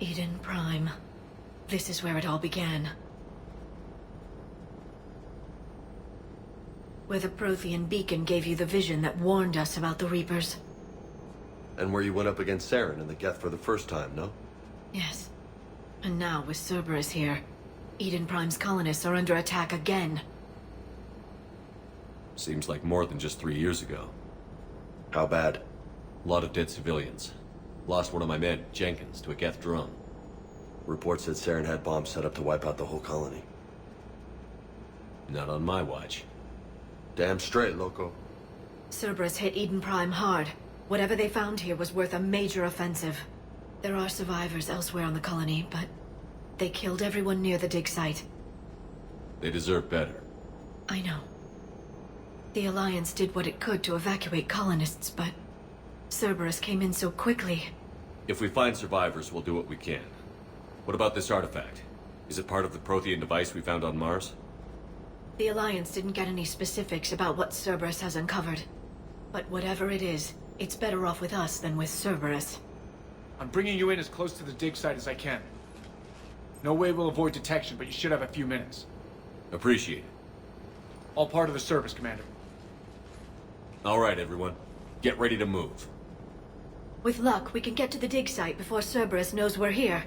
Eden Prime. This is where it all began. Where the Prothean beacon gave you the vision that warned us about the Reapers. And where you went up against Saren in the Geth for the first time, no? Yes. And now, with Cerberus here, Eden Prime's colonists are under attack again. Seems like more than just 3 years ago. How bad? A lot of dead civilians. Lost one of my men, Jenkins, to a Geth drone. Reports said Saren had bombs set up to wipe out the whole colony. Not on my watch. Damn straight, loco. Cerberus hit Eden Prime hard. Whatever they found here was worth a major offensive. There are survivors elsewhere on the colony, but they killed everyone near the dig site. They deserve better. I know. The Alliance did what it could to evacuate colonists, but Cerberus came in so quickly. If we find survivors, we'll do what we can. What about this artifact? Is it part of the Prothean device we found on Mars? The Alliance didn't get any specifics about what Cerberus has uncovered. But whatever it is, it's better off with us than with Cerberus. I'm bringing you in as close to the dig site as I can. No way we'll avoid detection, but you should have a few minutes. Appreciate it. All part of the service, Commander. All right, everyone. Get ready to move. With luck, we can get to the dig site before Cerberus knows we're here.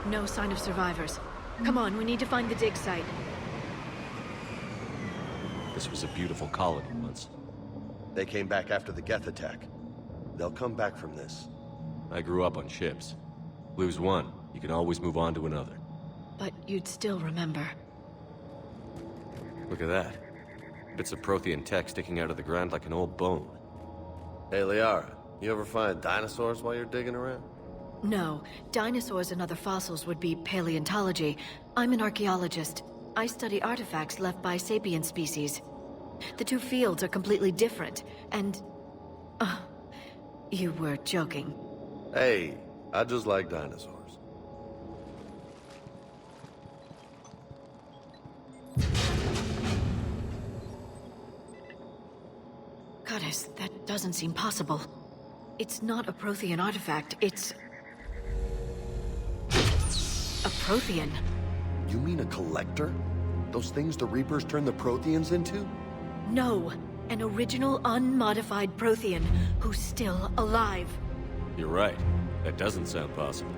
No sign of survivors. Come on, we need to find the dig site. This was a beautiful colony once. They came back after the Geth attack. They'll come back from this. I grew up on ships. Lose one, you can always move on to another. But you'd still remember. Look at that. Bits of Prothean tech sticking out of the ground like an old bone. Hey, Liara, you ever find dinosaurs while you're digging around? No, dinosaurs and other fossils would be paleontology. I'm an archaeologist. I study artifacts left by sapient species. The two fields are completely different, and... you were joking. Hey, I just like dinosaurs. Goddess, that doesn't seem possible. It's not a Prothean artifact, it's... a Prothean. You mean a collector? Those things the Reapers turned the Protheans into? No, an original unmodified Prothean who's still alive. You're right. That doesn't sound possible.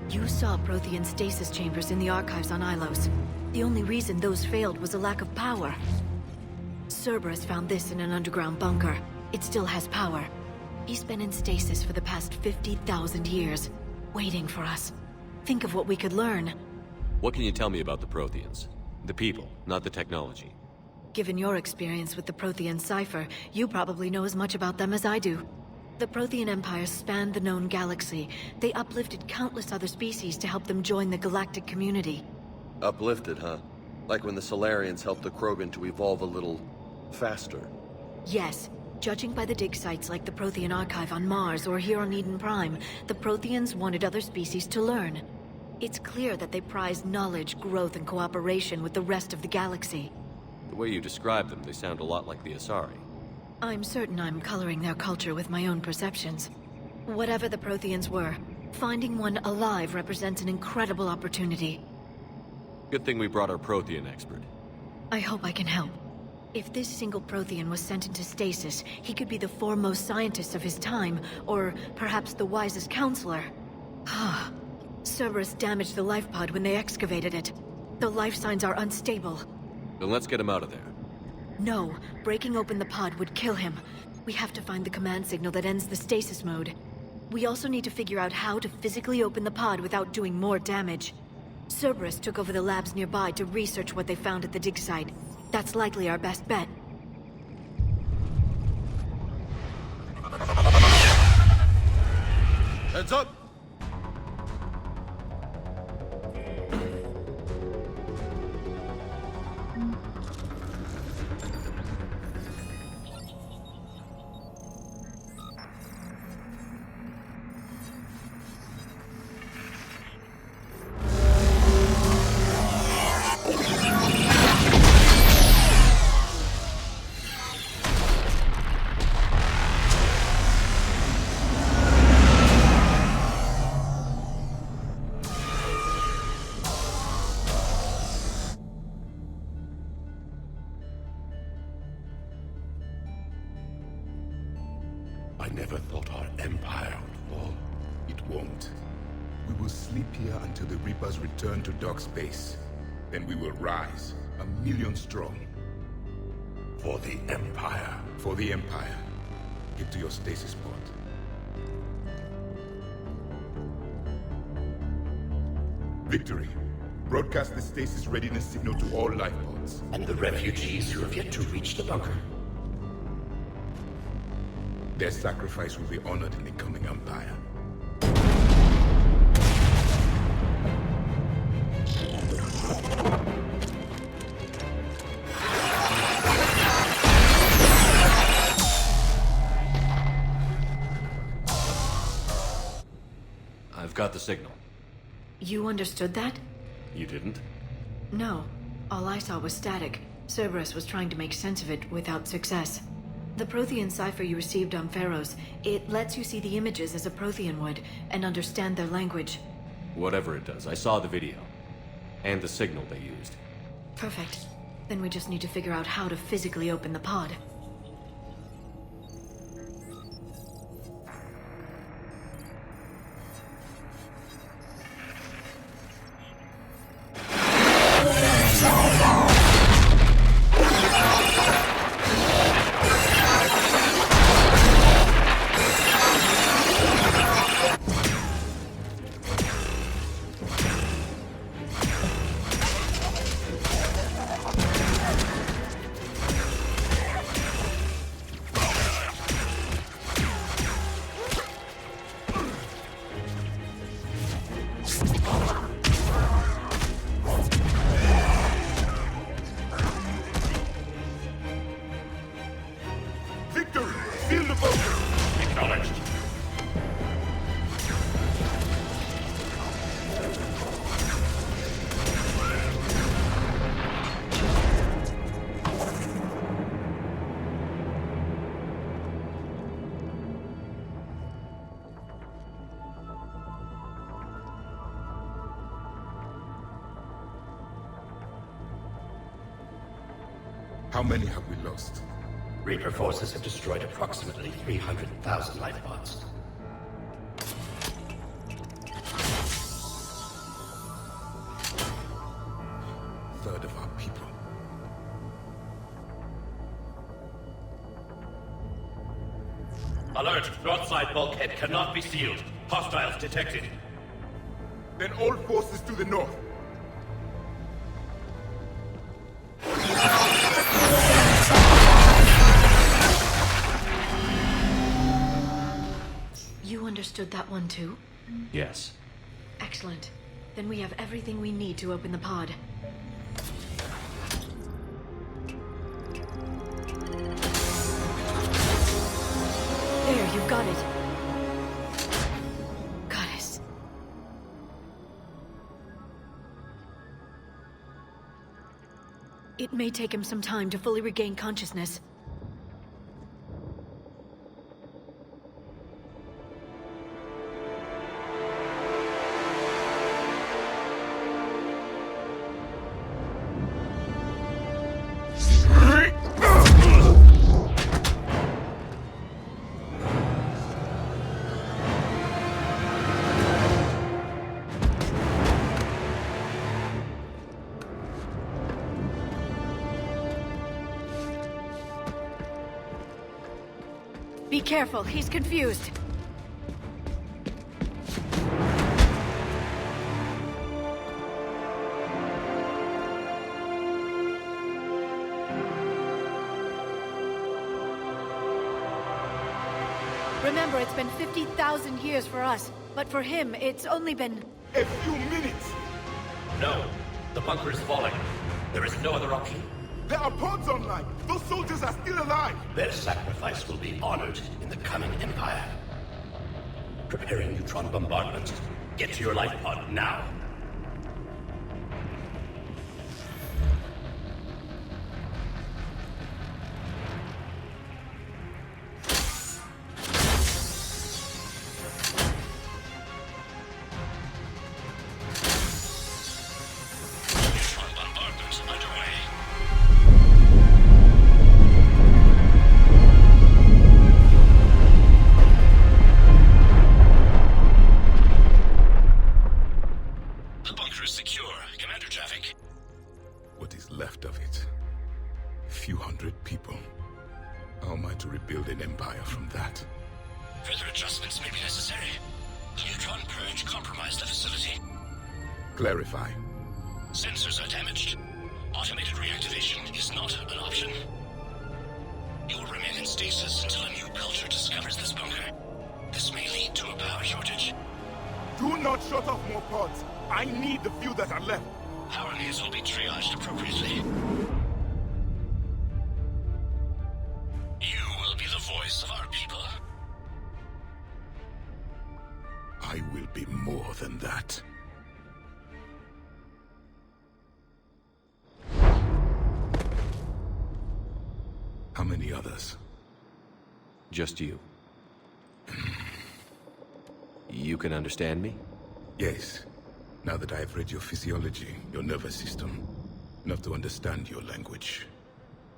You saw Prothean stasis chambers in the archives on Ilos. The only reason those failed was a lack of power. Cerberus found this in an underground bunker. It still has power. He's been in stasis for the past 50,000 years, waiting for us. Think of what we could learn. What can you tell me about the Protheans? The people, not the technology. Given your experience with the Prothean cipher, you probably know as much about them as I do. The Prothean Empire spanned the known galaxy. They uplifted countless other species to help them join the galactic community. Uplifted, huh? Like when the Solarians helped the Krogan to evolve a little... faster. Yes. Judging by the dig sites like the Prothean Archive on Mars or here on Eden Prime, the Protheans wanted other species to learn. It's clear that they prize knowledge, growth, and cooperation with the rest of the galaxy. The way you describe them, they sound a lot like the Asari. I'm certain I'm coloring their culture with my own perceptions. Whatever the Protheans were, finding one alive represents an incredible opportunity. Good thing we brought our Prothean expert. I hope I can help. If this single Prothean was sent into stasis, he could be the foremost scientist of his time, or perhaps the wisest counselor. Cerberus damaged the life pod when they excavated it. The life signs are unstable. Then let's get him out of there. No, breaking open the pod would kill him. We have to find the command signal that ends the stasis mode. We also need to figure out how to physically open the pod without doing more damage. Cerberus took over the labs nearby to research what they found at the dig site. That's likely our best bet. Heads up! I never thought our empire would fall. It won't. We will sleep here until the Reapers return to dark space. Then we will rise, 1,000,000 strong. For the empire. For the Empire. Get to your stasis pod. Victory. Broadcast the stasis readiness signal to all life pods. And the refugees who have yet to reach the bunker. Their sacrifice will be honored in the coming Empire. I've got the signal. You understood that? You didn't? No. All I saw was static. Cerberus was trying to make sense of it without success. The Prothean cipher you received on Pharaohs, it lets you see the images as a Prothean would, and understand their language. Whatever it does, I saw the video. And the signal they used. Perfect. Then we just need to figure out how to physically open the pod. How many have we lost? Reaper forces have destroyed approximately 300,000 life pods. Third of our people. Alert! Broadside bulkhead cannot be sealed. Hostiles detected. Then all forces to the north. You understood that one too? Yes. Excellent. Then we have everything we need to open the pod. There, you've got it. Goddess. It may take him some time to fully regain consciousness. Be careful, he's confused. Remember, it's been 50,000 years for us, but for him, it's only been... A few minutes! No. The bunker is falling. There is no other option. There are pods online! Those soldiers are still alive! Their sacrifice will be honored in the coming Empire. Preparing neutron bombardment. Get to your life pod now. Neutron bombardment underway. further adjustments may be necessary. The neutron purge compromised the facility. Clarify. Sensors are damaged. Automated reactivation is not an option. You'll remain in stasis until a new culture discovers this bunker. This may lead to a power shortage. Do not shut off more pods. I need the few that are left. Power needs will be triaged appropriately. You will be the voice of our people. I will be more than that. How many others? Just you. You can understand me? Yes. Now that I have read your physiology, your nervous system, enough to understand your language.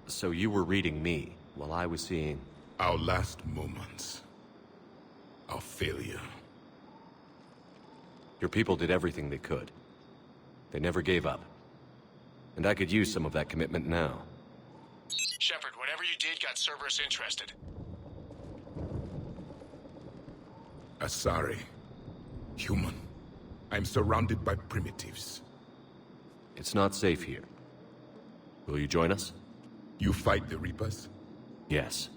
So you were reading me, while I was seeing... Our last moments. Our failure. Your people did everything they could. They never gave up. And I could use some of that commitment now. Shepard, whatever you did got Cerberus interested. Asari. Human. I'm surrounded by primitives. It's not safe here. Will you join us? You fight the Reapers? Yes.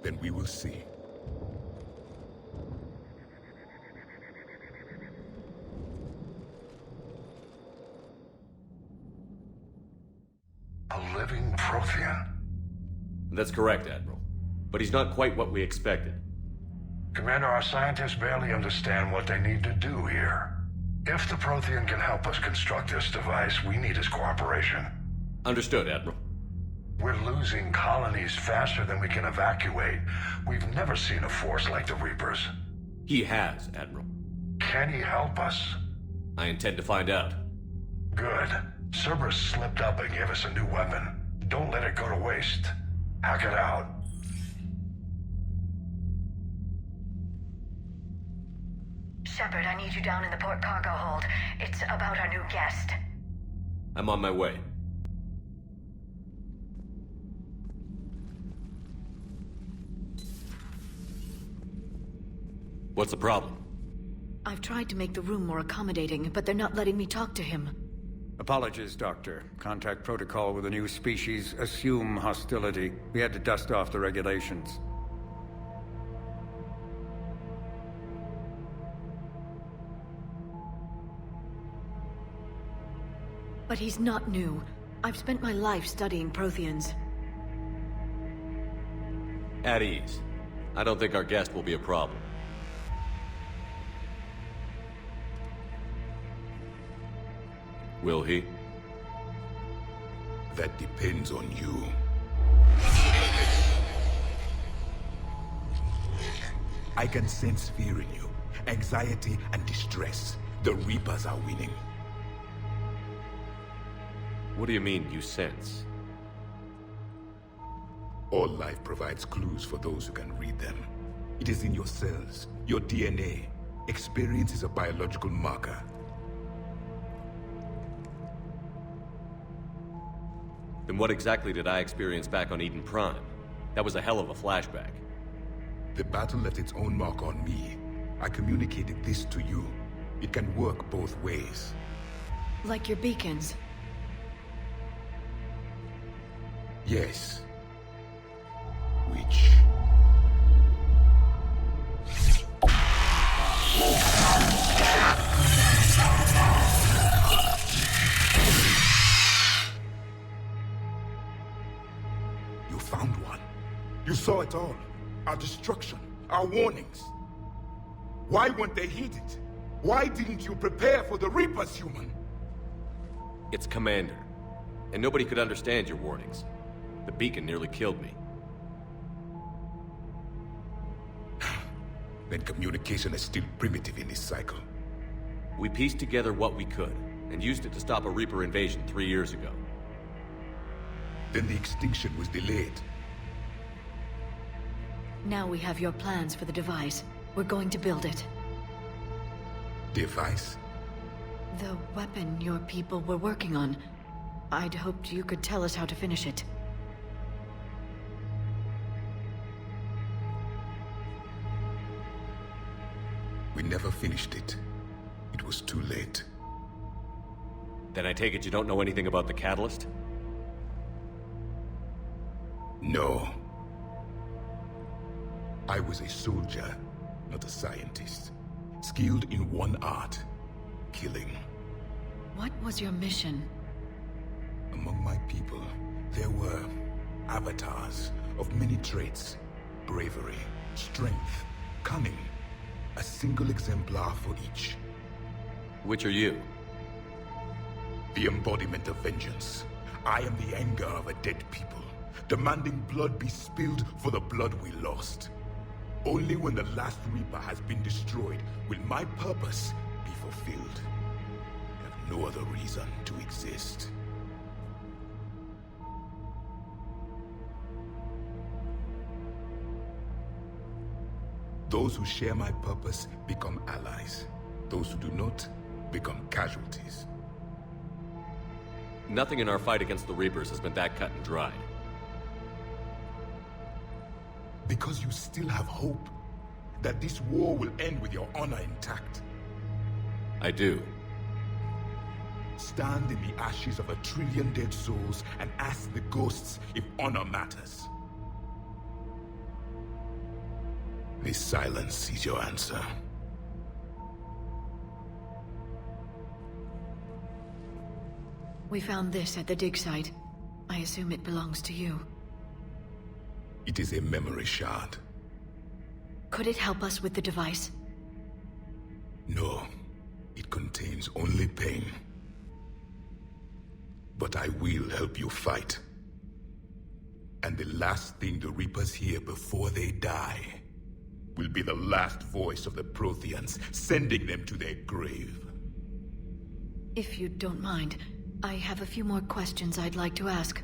Then we will see. A living Prothean? That's correct, Admiral. But he's not quite what we expected. Commander, our scientists barely understand what they need to do here. If the Prothean can help us construct this device, we need his cooperation. Understood, Admiral. We're losing colonies faster than we can evacuate. We've never seen a force like the Reapers. He has, Admiral. Can he help us? I intend to find out. Good. Cerberus slipped up and gave us a new weapon. Don't let it go to waste. Hack it out. Shepard, I need you down in the port cargo hold. It's about our new guest. I'm on my way. What's the problem? I've tried to make the room more accommodating, but they're not letting me talk to him. Apologies, Doctor. Contact protocol with a new species. Assume hostility. We had to dust off the regulations. But he's not new. I've spent my life studying Protheans. At ease. I don't think our guest will be a problem. Will he? That depends on you. I can sense fear in you. Anxiety and distress. The Reapers are winning. What do you mean, you sense? All life provides clues for those who can read them. It is in your cells, your DNA. Experience is a biological marker. Then what exactly did I experience back on Eden Prime? That was a hell of a flashback. The battle left its own mark on me. I communicated this to you. It can work both ways. Like your beacons. Yes. Which... You found one. You saw it all. Our destruction. Our warnings. Why weren't they heeded? Why didn't you prepare for the Reapers, human? It's Commander. And nobody could understand your warnings. The beacon nearly killed me. Then communication is still primitive in this cycle. We pieced together what we could, and used it to stop a Reaper invasion 3 years ago. Then the extinction was delayed. Now we have your plans for the device. We're going to build it. Device? The weapon your people were working on. I'd hoped you could tell us how to finish it. We never finished it. It was too late. Then I take it you don't know anything about the catalyst? No. I was a soldier, not a scientist. Skilled in one art, killing. What was your mission? Among my people, there were avatars of many traits. Bravery, strength, cunning. A single exemplar for each. Which are you? The embodiment of vengeance. I am the anger of a dead people, demanding blood be spilled for the blood we lost. Only when the last Reaper has been destroyed will my purpose be fulfilled. I have no other reason to exist. Those who share my purpose become allies. Those who do not become casualties. Nothing in our fight against the Reapers has been that cut and dried. Because you still have hope that this war will end with your honor intact. I do. Stand in the ashes of 1 trillion dead souls and ask the ghosts if honor matters. This silence is your answer. We found this at the dig site. I assume it belongs to you. It is a memory shard. Could it help us with the device? No, it contains only pain. But I will help you fight. And the last thing the Reapers hear before they die will be the last voice of the Protheans, sending them to their grave. If you don't mind, I have a few more questions I'd like to ask.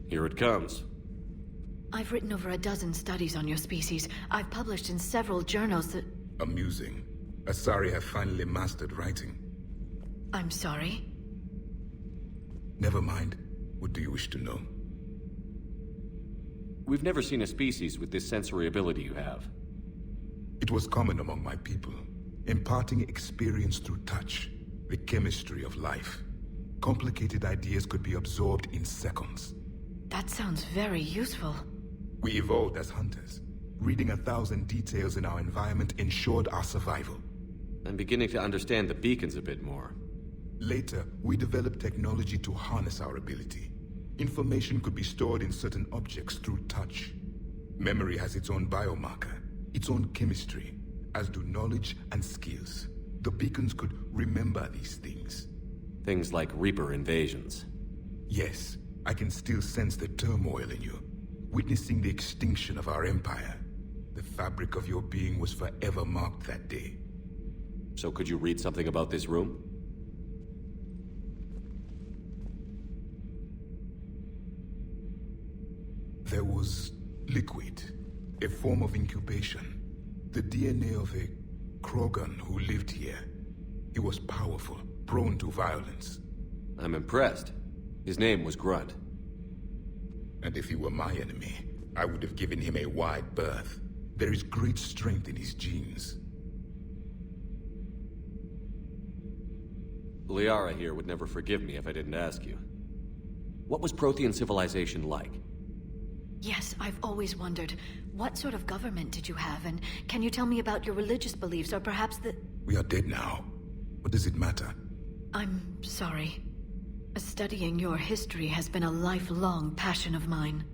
Here it comes. I've written over a dozen studies on your species. I've published in several journals that... Amusing. Asari have finally mastered writing. I'm sorry? Never mind. What do you wish to know? We've never seen a species with this sensory ability you have. It was common among my people, imparting experience through touch, the chemistry of life. Complicated ideas could be absorbed in seconds. That sounds very useful. We evolved as hunters. Reading 1,000 details in our environment ensured our survival. I'm beginning to understand the beacons a bit more. Later, we developed technology to harness our ability. Information could be stored in certain objects through touch. Memory has its own biomarker, its own chemistry, as do knowledge and skills. The beacons could remember these things. Things like Reaper invasions. Yes, I can still sense the turmoil in you, witnessing the extinction of our empire. The fabric of your being was forever marked that day. So could you read something about this room? There was liquid, a form of incubation. The DNA of a Krogan who lived here. He was powerful, prone to violence. I'm impressed. His name was Grunt. And if he were my enemy, I would have given him a wide berth. There is great strength in his genes. Liara here would never forgive me if I didn't ask you. What was Prothean civilization like? Yes, I've always wondered, what sort of government did you have, and can you tell me about your religious beliefs, or perhaps the... We are dead now. What does it matter? I'm sorry. Studying your history has been a lifelong passion of mine.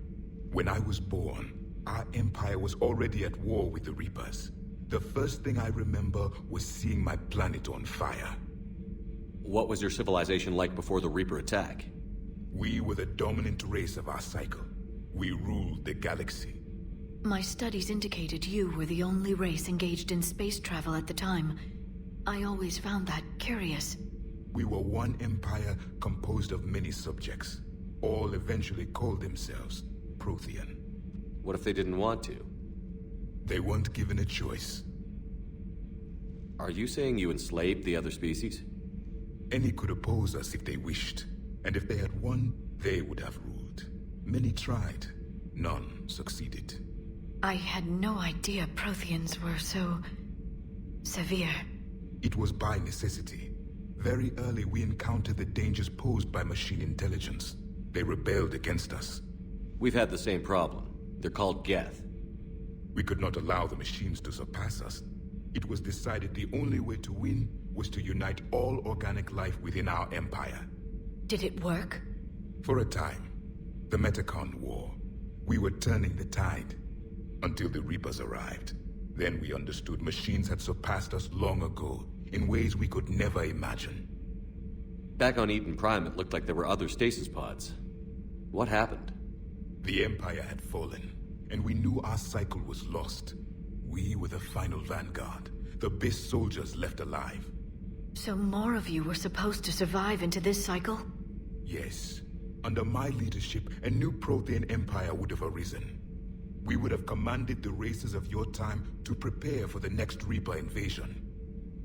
When I was born, our empire was already at war with the Reapers. The first thing I remember was seeing my planet on fire. What was your civilization like before the Reaper attack? We were the dominant race of our cycle. We ruled the galaxy. My studies indicated you were the only race engaged in space travel at the time. I always found that curious. We were one empire composed of many subjects. All eventually called themselves Prothean. What if they didn't want to? They weren't given a choice. Are you saying you enslaved the other species? Any could oppose us if they wished. And if they had won, they would have ruled. Many tried. None succeeded. I had no idea Protheans were so... Severe. It was by necessity. Very early we encountered the dangers posed by machine intelligence. They rebelled against us. We've had the same problem. They're called Geth. We could not allow the machines to surpass us. It was decided the only way to win was to unite all organic life within our empire. Did it work? For a time. The Metacon War. We were turning the tide. Until the Reapers arrived. Then we understood machines had surpassed us long ago, in ways we could never imagine. Back on Eden Prime, it looked like there were other stasis pods. What happened? The Empire had fallen, and we knew our cycle was lost. We were the final vanguard, the best soldiers left alive. So more of you were supposed to survive into this cycle? Yes. Under my leadership, a new Prothean empire would have arisen. We would have commanded the races of your time to prepare for the next Reaper invasion.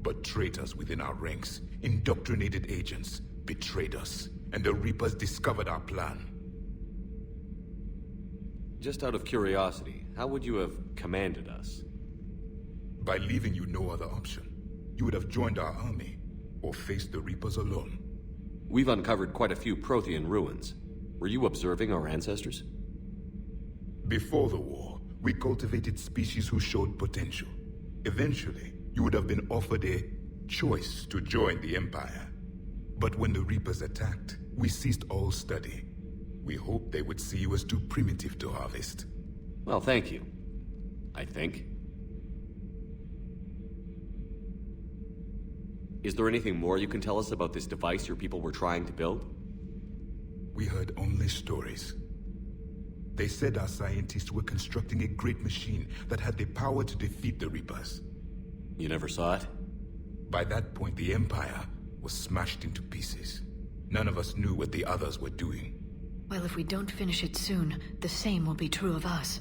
But traitors within our ranks, indoctrinated agents, betrayed us, and the Reapers discovered our plan. Just out of curiosity, how would you have commanded us? By leaving you no other option. You would have joined our army, or faced the Reapers alone. We've uncovered quite a few Prothean ruins. Were you observing our ancestors? Before the war, we cultivated species who showed potential. Eventually, you would have been offered a choice to join the Empire. But when the Reapers attacked, we ceased all study. We hoped they would see you as too primitive to harvest. Well, thank you. I think. Is there anything more you can tell us about this device your people were trying to build? We heard only stories. They said our scientists were constructing a great machine that had the power to defeat the Reapers. You never saw it? By that point, the Empire was smashed into pieces. None of us knew what the others were doing. Well, if we don't finish it soon, the same will be true of us.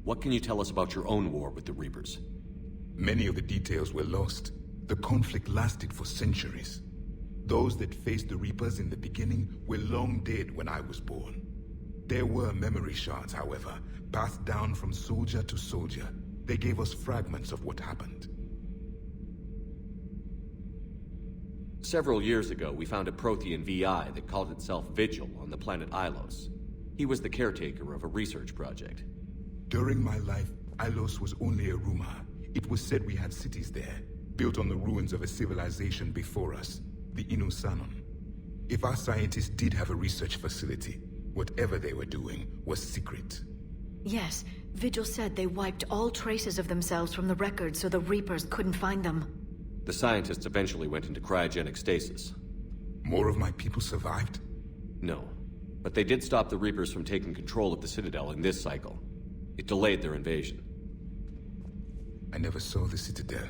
What can you tell us about your own war with the Reapers? Many of the details were lost. The conflict lasted for centuries. Those that faced the Reapers in the beginning were long dead when I was born. There were memory shards, however, passed down from soldier to soldier. They gave us fragments of what happened. Several years ago, we found a Prothean VI that called itself Vigil on the planet Ilos. He was the caretaker of a research project. During my life, Ilos was only a rumor. It was said we had cities there, built on the ruins of a civilization before us, the Inusanon. If our scientists did have a research facility, whatever they were doing was secret. Yes, Vigil said they wiped all traces of themselves from the records so the Reapers couldn't find them. The scientists eventually went into cryogenic stasis. More of my people survived? No, but they did stop the Reapers from taking control of the Citadel in this cycle. It delayed their invasion. I never saw the Citadel.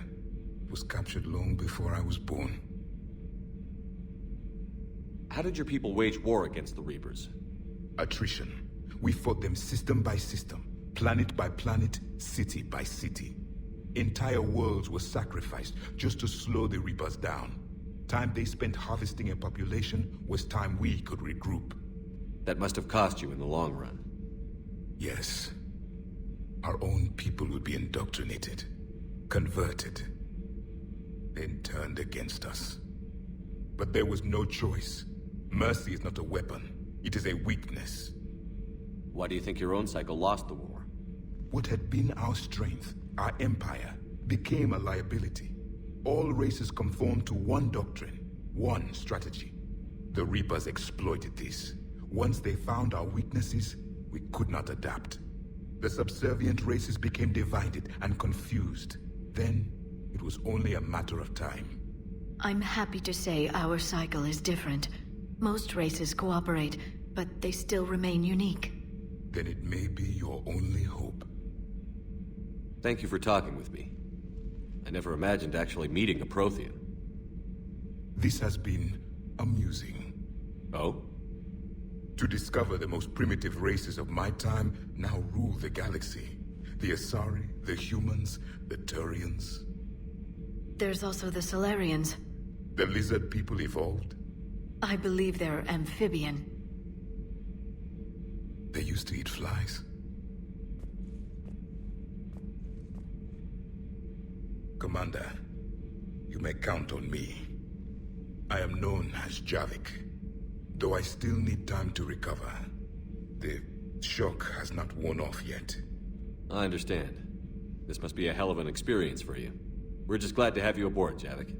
It was captured long before I was born. How did your people wage war against the Reapers? Attrition. We fought them system by system, planet by planet, city by city. Entire worlds were sacrificed just to slow the Reapers down. Time they spent harvesting a population was time we could regroup. That must have cost you in the long run. Yes. Our own people would be indoctrinated, converted, then turned against us. But there was no choice. Mercy is not a weapon. It is a weakness. Why do you think your own cycle lost the war? What had been our strength, our empire, became a liability. All races conformed to one doctrine, one strategy. The Reapers exploited this. Once they found our weaknesses, we could not adapt. The subservient races became divided and confused. Then, it was only a matter of time. I'm happy to say our cycle is different. Most races cooperate, but they still remain unique. Then it may be your only hope. Thank you for talking with me. I never imagined actually meeting a Prothean. This has been amusing. Oh? To discover the most primitive races of my time now rule the galaxy. The Asari, the humans, the Turians. There's also the Solarians. The lizard people evolved. I believe they're amphibian. They used to eat flies. Commander, you may count on me. I am known as Javik, though I still need time to recover. The shock has not worn off yet. I understand. This must be a hell of an experience for you. We're just glad to have you aboard, Javik.